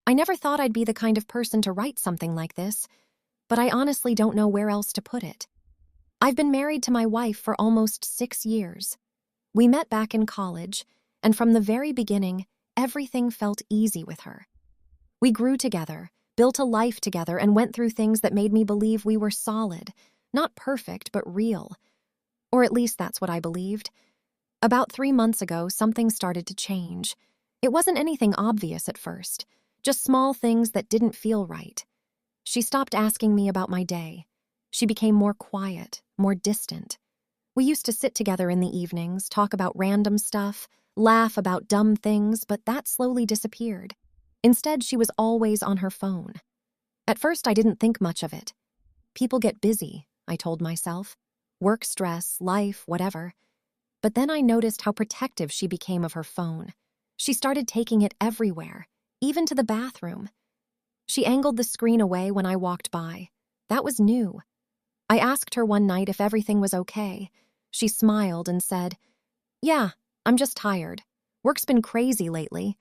I never thought I'd be the kind of person to write something like this, but I honestly don't know where else to put it. I've been married to my wife for almost 6 years. We met back in college, and from the very beginning, everything felt easy with her. We grew together, built a life together, and went through things that made me believe we were solid, not perfect, but real. Or at least that's what I believed. About 3 months ago, something started to change. It wasn't anything obvious at first, just small things that didn't feel right. She stopped asking me about my day. She became more quiet, more distant. We used to sit together in the evenings, talk about random stuff, laugh about dumb things, but that slowly disappeared. Instead, she was always on her phone. At first, I didn't think much of it. People get busy, I told myself. Work stress, life, whatever. But then I noticed how protective she became of her phone. She started taking it everywhere, even to the bathroom. She angled the screen away when I walked by. That was new. I asked her one night if everything was okay. She smiled and said, "Yeah, I'm just tired. Work's been crazy lately."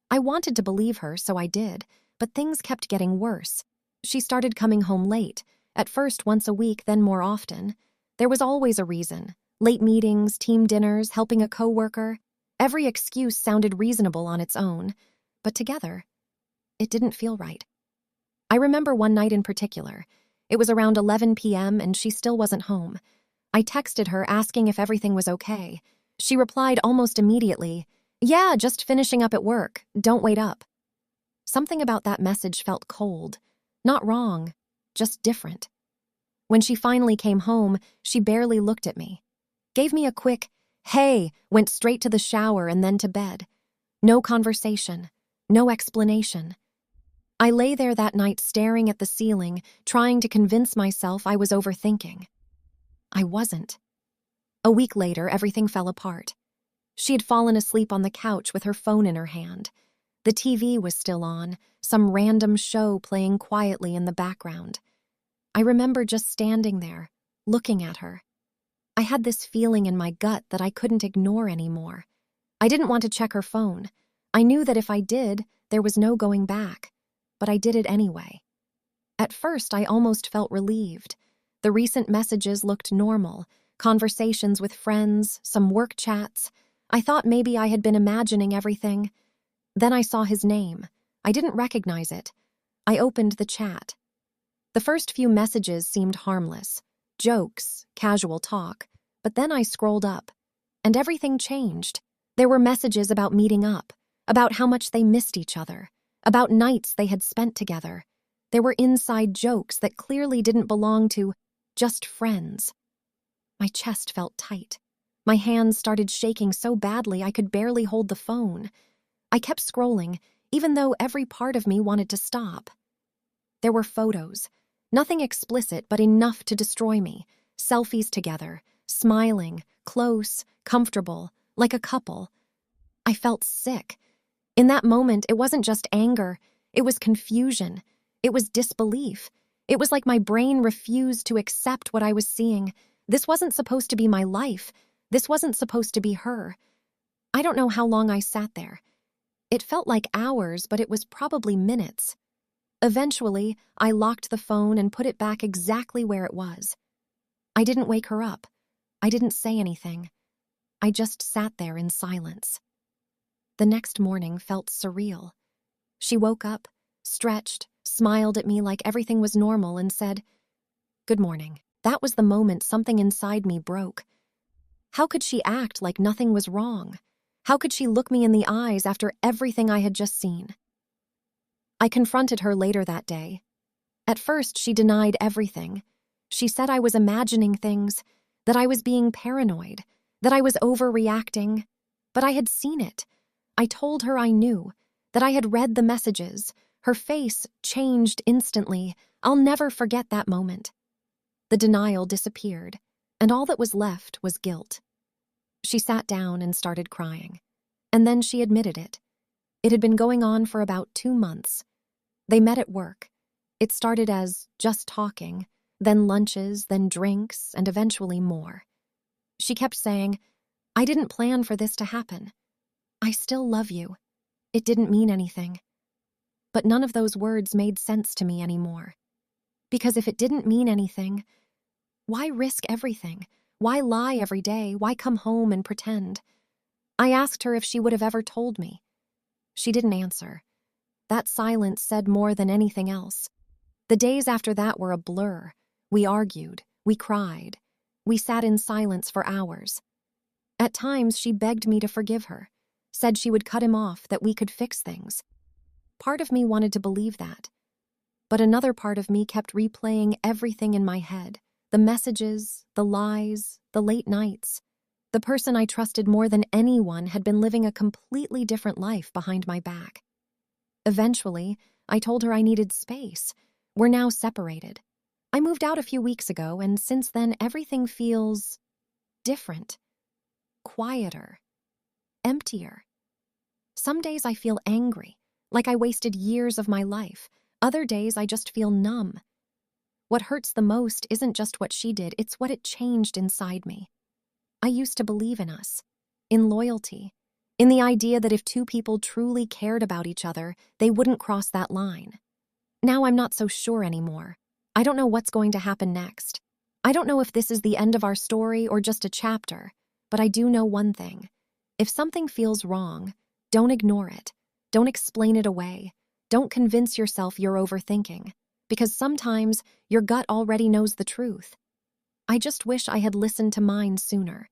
I wanted to believe her, so I did, but things kept getting worse. She started coming home late, at first once a week, then more often. There was always a reason. Late meetings, team dinners, helping a coworker. Every excuse sounded reasonable on its own, but together, it didn't feel right. I remember one night in particular. It was around 11 p.m. and she still wasn't home. I texted her asking if everything was okay. She replied almost immediately, "Yeah, just finishing up at work. Don't wait up." Something about that message felt cold. Not wrong, just different. When she finally came home, she barely looked at me. Gave me a quick, "Hey," went straight to the shower and then to bed. No conversation, no explanation. I lay there that night staring at the ceiling, trying to convince myself I was overthinking. I wasn't. A week later, everything fell apart. She had fallen asleep on the couch with her phone in her hand. The TV was still on, some random show playing quietly in the background. I remember just standing there, looking at her. I had this feeling in my gut that I couldn't ignore anymore. I didn't want to check her phone. I knew that if I did, there was no going back. But I did it anyway. At first, I almost felt relieved. The recent messages looked normal, conversations with friends, some work chats. I thought maybe I had been imagining everything. Then I saw his name. I didn't recognize it. I opened the chat. The first few messages seemed harmless. Jokes, casual talk. But then I scrolled up, and everything changed. There were messages about meeting up, about how much they missed each other, about nights they had spent together. There were inside jokes that clearly didn't belong to just friends. My chest felt tight. My hands started shaking so badly I could barely hold the phone. I kept scrolling, even though every part of me wanted to stop. There were photos, nothing explicit but enough to destroy me. Selfies together, smiling, close, comfortable, like a couple. I felt sick. In that moment, it wasn't just anger, it was confusion, it was disbelief. It was like my brain refused to accept what I was seeing. This wasn't supposed to be my life. This wasn't supposed to be her. I don't know how long I sat there. It felt like hours, but it was probably minutes. Eventually, I locked the phone and put it back exactly where it was. I didn't wake her up. I didn't say anything. I just sat there in silence. The next morning felt surreal. She woke up, stretched, smiled at me like everything was normal, and said, "Good morning." That was the moment something inside me broke. How could she act like nothing was wrong? How could she look me in the eyes after everything I had just seen? I confronted her later that day. At first, she denied everything. She said I was imagining things, that I was being paranoid, that I was overreacting. But I had seen it. I told her I knew, that I had read the messages. Her face changed instantly. I'll never forget that moment. The denial disappeared, and all that was left was guilt. She sat down and started crying. And then she admitted it. It had been going on for about 2 months. They met at work. It started as just talking, then lunches, then drinks, and eventually more. She kept saying, "I didn't plan for this to happen. I still love you. It didn't mean anything." but none of those words made sense to me anymore. Because if it didn't mean anything, why risk everything? Why lie every day? Why come home and pretend? I asked her if she would have ever told me. She didn't answer. That silence said more than anything else. The days after that were a blur. We argued. We cried. We sat in silence for hours. At times, she begged me to forgive her, said she would cut him off, that we could fix things. Part of me wanted to believe that. But another part of me kept replaying everything in my head. The messages, the lies, the late nights. The person I trusted more than anyone had been living a completely different life behind my back. Eventually, I told her I needed space. We're now separated. I moved out a few weeks ago, and since then everything feels different, quieter, emptier. Some days I feel angry, like I wasted years of my life. Other days I just feel numb. What hurts the most isn't just what she did, it's what it changed inside me. I used to believe in us, in loyalty, in the idea that if two people truly cared about each other, they wouldn't cross that line. Now I'm not so sure anymore. I don't know what's going to happen next. I don't know if this is the end of our story or just a chapter, but I do know one thing. If something feels wrong, don't ignore it. Don't explain it away. Don't convince yourself you're overthinking, because sometimes your gut already knows the truth. I just wish I had listened to mine sooner.